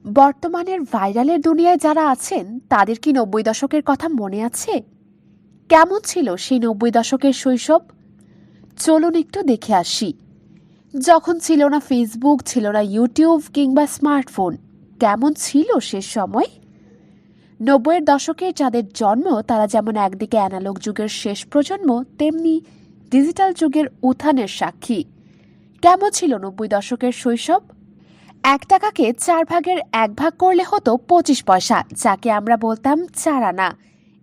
বর্তমানের ভাইরালের দুনিয়ায় যারা আছেন তাদের কি ৯০ দশকের কথা মনে আছে? কেমন ছিল সেই ৯০ দশকের শৈশব? চলুন একটু দেখে আসি। যখন ছিল না ফেসবুক, ছিল না ইউটিউব কিংবা স্মার্টফোন, কেমন ছিল সে সময়? ৯০-এর দশকের যাদের জন্ম তারা যেমন একদিকে অ্যানালগ যুগের শেষ প্রজন্ম, তেমনি ডিজিটাল যুগের উত্থানের সাক্ষী। কেমন ছিল ৯০ দশকের শৈশব? ১ টাকাকে ৪ ভাগের ১ ভাগ করলে হতো ২৫ পয়সা, যাকে আমরা বলতাম ৪ আনা।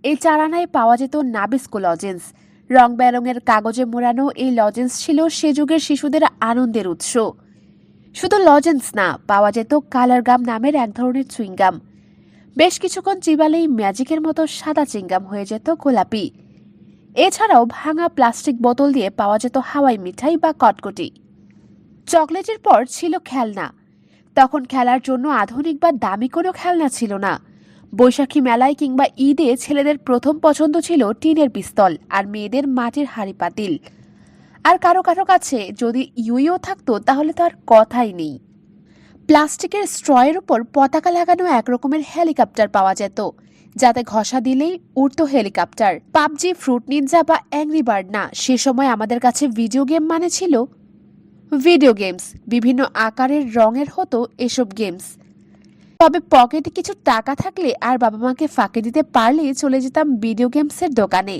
এই ৪ আনায় পাওয়া যেত নাবিস্কো লজেন্স। রং বেরঙের কাগজে মোড়ানো এই লজেন্স ছিল সে যুগের শিশুদের আনন্দের উৎস। শুধু লজেন্স না, পাওয়া যেত কালার গাম নামের এক ধরনের চুইংগাম। বেশ কিছুক্ষণ চিবালেই ম্যাজিকের মতো সাদা চিংগাম হয়ে যেত গোলাপি। এছাড়াও ভাঙা প্লাস্টিক বোতল দিয়ে পাওয়া যেত হাওয়াই মিঠাই বা কটকটি। চকলেটের পর ছিল খেলনা। তখন খেলার জন্য আধুনিক বা দামি কোনো খেলনা ছিল না। বৈশাখী মেলায় কিংবা ঈদে ছেলেদের প্রথম পছন্দ ছিল টিনের পিস্তল, আর মেয়েদের মাটির হাঁড়ি পাতিল। আর কারো কারো কাছে যদি ইউইও থাকতো তাহলে তো আর কথাই নেই। প্লাস্টিকের স্ট্রয়ের উপর পতাকা লাগানো এক রকমের হেলিকপ্টার পাওয়া যেত, যাতে ঘষা দিলেই উড়তো হেলিকপ্টার। পাবজি, ফ্রুট নিনজা বা অ্যাংরি বার্ড না, সে সময় আমাদের কাছে ভিডিও গেম মানে ছিল ভিডিও গেমস। বিভিন্ন আকারের রঙের হতো এসব গেমস। তবে পকেটে কিছু টাকা থাকলে আর বাবা মাকে ফাঁকি দিতে পারলে চলে যেতাম ভিডিও গেমসের দোকানে।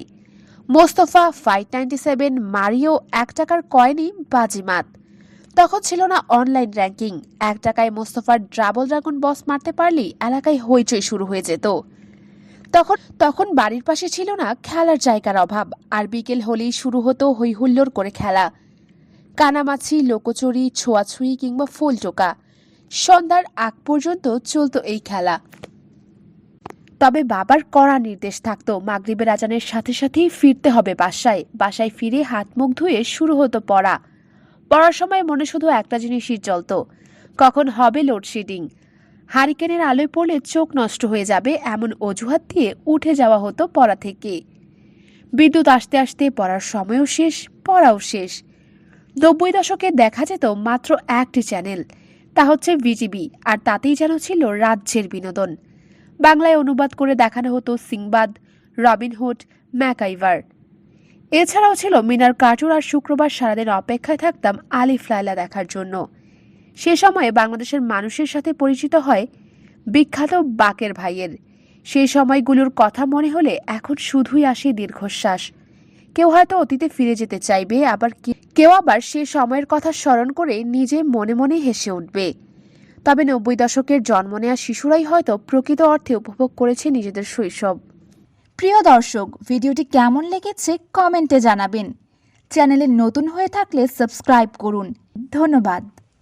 মোস্তফা, ফাইট 97, মারিও, ১ টাকার কয়েনই বাজিমাত। তখন ছিল না অনলাইন র্যাঙ্কিং। ১ টাকায় মোস্তফার ডাবল ড্রাগন বস মারতে পারলেই এলাকায় হইচই শুরু হয়ে যেত। তখন বাড়ির পাশে ছিল না খেলার জায়গার অভাব, আর বিকেল হলেই শুরু হতো হই হুল্লোড় করে খেলা। কানামাছি, লোকচুরি, ছোঁয়াছুঁয়ি কিংবা ফুল টোকা। সন্ধ্যার আগ পর্যন্ত চলত এই খেলা। তবে বাবার কড়া নির্দেশ থাকতো, মাগরিবের আজানের সাথে সাথেই ফিরতে হবে বাসায়। বাসায় ফিরে হাত মুখ ধুয়ে শুরু হতো পড়া। পড়ার সময় মনে শুধু একটা জিনিসই চলত, কখন হবে লোডশেডিং। হারিকেনের আলোয় পড়লে চোখ নষ্ট হয়ে যাবে এমন অজুহাত দিয়ে উঠে যাওয়া হতো পড়া থেকে। বিদ্যুৎ আসতে আসতে পড়ার সময়ও শেষ, পড়াও শেষ। ৯০ দশকে দেখা যেত মাত্র একটি চ্যানেল, তা হচ্ছে ভিটিভি, আর তাতেই যেন ছিল রাজ্যের বিনোদন। বাংলায় অনুবাদ করে দেখানো হতো সিংবাদ, রবিনহুড, ম্যাকাইভার। এছাড়াও ছিল মিনার কার্টুন, আর শুক্রবার সারাদিন অপেক্ষায় থাকতাম আলিফ লায়লা দেখার জন্য। সে সময়ে বাংলাদেশের মানুষের সাথে পরিচিত হয় বিখ্যাত বাকের ভাইয়ের। সেই সময়গুলোর কথা মনে হলে এখন শুধুই আসে দীর্ঘশ্বাস। কেউ হয়তো অতীতে ফিরে যেতে চাইবে, কেউ আবার সে সময়ের কথা স্মরণ করে নিজে মনে মনে হেসে উঠবে। তবে ৯০ দশকের জন্ম নেওয়া শিশুরাই হয়তো প্রকৃত অর্থে উপভোগ করেছে নিজেদের শৈশব। প্রিয় দর্শক, ভিডিওটি কেমন লেগেছে কমেন্টে জানাবেন। চ্যানেলে নতুন হয়ে থাকলে সাবস্ক্রাইব করুন। ধন্যবাদ।